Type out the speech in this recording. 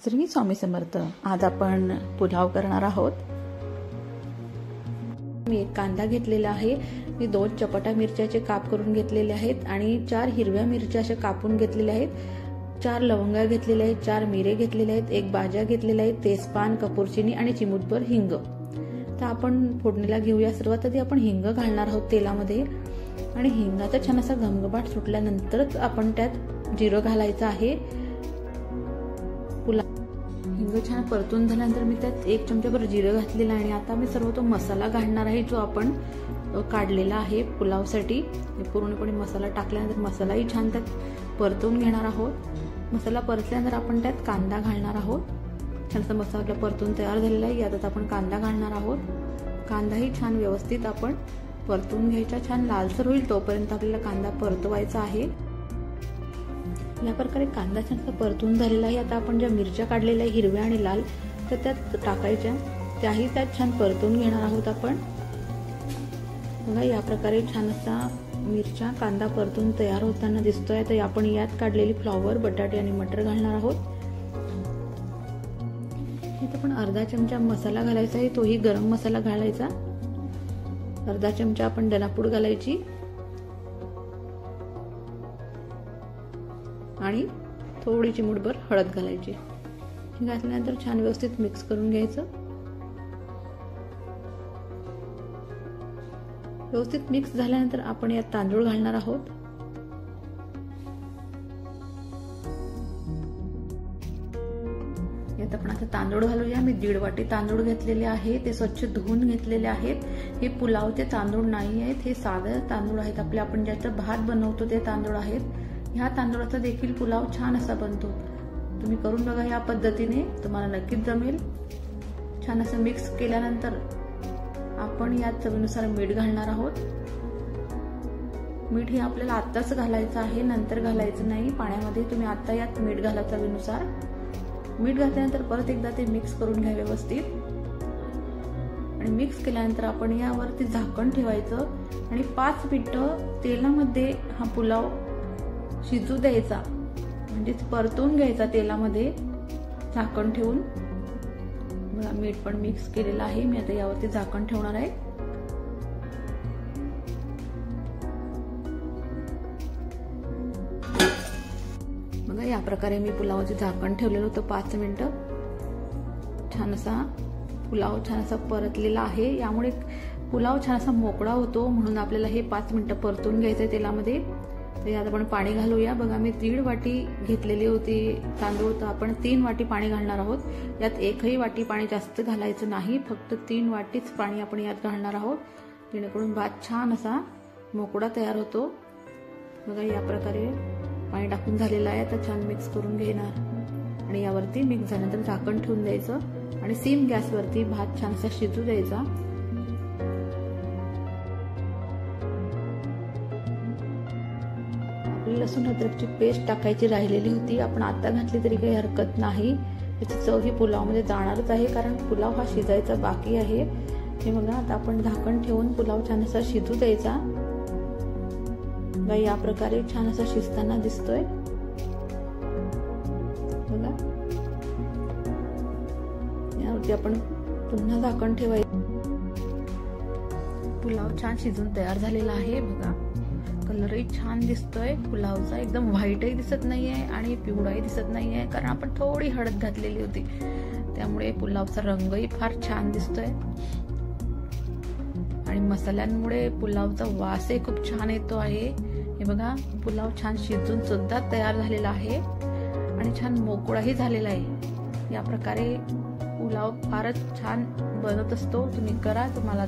श्री स्वामी समर्थ। आज आपण पुलाव करणार आहोत। मी एक कांदा घेतलेला आहे, मी 2 चपटा मिरच्याचे काप करून घेतलेले आहेत आणि 4 हिरव्या मिरच्या अशा कापून घेतलेल्या आहेत, 4 लवंगा घेतलेल्या आहेत, 4 मिरे घेतलेले आहेत, 1 बाजा घेतलेला आहे, तेजपान, कपूरचिनी आणि चिमूटभर हिंग। तर आपण फोडणीला घेऊया। सर्वात आधी आपण हिंग घालणार आहोत तेलामध्ये आणि हिंगाचा छान असा घमघमाट सुटल्यानंतरच आपण त्यात जिरं घालायचं आहे। हिंग छान परतून झाल्यानंतर मी त्यात 1 चमचाभर जिरं घातलेलं आहे आणि आता मी सर्व तो मसाला घालणार आहे जो आपण काढलेला आहे पुलावसाठी। पूर्णपणे मसाला टाकल्यानंतर मसालाही छान त्यात परतून घेणार आहोत। मसाला परतल्यानंतर आपण त्यात कांदा घालणार आहोत। छानसा मसाला परतून तयार झालेला आहे, यात आपण कांदा घालणार आहोत। कांदाही छान व्यवस्थित आपण परतून घ्यायचा, छान लालसर होईल तोपर्यंत आपल्याला कांदा परतवायचा आहे। या प्रकारे कांदा छान परतून झालेला आहे। आता आपण ज्या मिरच्या काढलेल्या हिरव्या आणि लाल तर त्यात टाकायच्या, त्याही त्यात छान परतून घेणार आहोत आपण। बघा या प्रकारे छान असा मिरच्या कांदा परतून तयार होताना दिसतोय। तर आपण यात काढलेली फ्लॉवर, बटाटे आणि मटर घालणार आहोत। इथे आपण अर्धा चमचा मसाला घालायचा आहे, तोही गरम मसाला घालायचा। अर्धा चमचा आपण धनापूड घालायची आणि थोडी चिमूटभर हळद घालायची। घातल्यानंतर छान व्यवस्थित मिक्स करून घ्यायचं। व्यवस्थित मिक्स झाल्यानंतर आपण यात तांदूळ घालणार आहोत। यात आपण आता तांदूळ घालूया। मी 1.5 वाटी तांदूळ घेतलेले आहे, ते स्वच्छ धुवून घेतलेले आहेत। हे पुलावचे तांदूळ नाही आहेत, हे साधे तांदूळ आहेत, आपले आपण ज्याचं भात बनवतो ते तांदूळ आहेत। ह्या तांदूळाचा देखील पुलाव छान असा बनतो। तुम्ही करून बघा या पद्धतीने, तुम्हाला नक्कीच जमेल। छान असं मिक्स केल्यानंतर आपण यात चवीनुसार मीठ घालणार आहोत। मीठ हे आपल्याला आत्ताच घालायचं आहे, नंतर घालायचं नाही पाण्यामध्ये। तुम्ही आता यात मीठ घाला चवीनुसार। मीठ घातल्यानंतर परत एकदा ते मिक्स करून घ्या व्यवस्थित आणि मिक्स केल्यानंतर आपण यावरती झाकण ठेवायचं आणि 5 मिनिटं तेलामध्ये हा पुलाव शिजू द्यायचा, म्हणजे परतून घ्यायचा तेलामध्ये झाकण ठेवून। बघा मीठ पण मिक्स केलेलं आहे, मी आता यावरती झाकण ठेवणार आहे। बघा या प्रकारे मी पुलावाचे झाकण ठेवलेलं होतं 5 मिनिटं। छान असा पुलाव छान असा परतलेला आहे, यामुळे पुलाव छान असा मोकळा होतो, म्हणून आपल्याला हे 5 मिनिटं परतून घ्यायचंय तेलामध्ये। तर यात आपण पाणी घालूया। बघा मी 1.5 वाटी घेतलेली होती तांदूळ, तर आपण 3 वाटी पाणी घालणार आहोत। यात 1ही वाटी पाणी जास्त घालायचं नाही, फक्त 3 वाटीच पाणी आपण यात घालणार आहोत, जेणेकरून भात छान असा मोकळा तयार होतो। बघा या प्रकारे पाणी टाकून झालेलं आहे। आता छान मिक्स करून घेणार आणि यावरती मिक्स झाल्यानंतर झाकण ठेवून द्यायचं आणि सिम गॅसवरती भात छान असा शिजू द्यायचा। लसूण अद्रकची पेस्ट टाकायची राहिलेली होती, आपण आता घातली तरी काही हरकत नाही। त्याची चव ही पुलावमध्ये जाणारच आहे, कारण पुलाव हा शिजायचा बाकी आहे। हे बघा आता आपण झाकण ठेवून पुलाव छान असा शिजू द्यायचा। बघा या प्रकारे छान असा शिजताना दिसतोय। बघा यावरती आपण पुन्हा झाकण ठेवायचं। पुलाव छान शिजून तयार झालेला आहे। बघा कलरही छान दिसतोय पुलावचा, एकदम व्हाईटही दिसत नाहीये आणि पिवळाही दिसत नाहीये, कारण आपण थोडी हळद घातलेली होती, त्यामुळे पुलावचा रंगही फार छान दिसतोय आणि मसाल्यांमुळे पुलावचा वासही खूप छान येतो आहे। हे बघा पुलाव छान शिजून सुद्धा तयार झालेला आहे आणि छान मोकळाही झालेला आहे। या प्रकारे पुलाव फारच छान बनत असतो, तुम्ही करा, तुम्हाला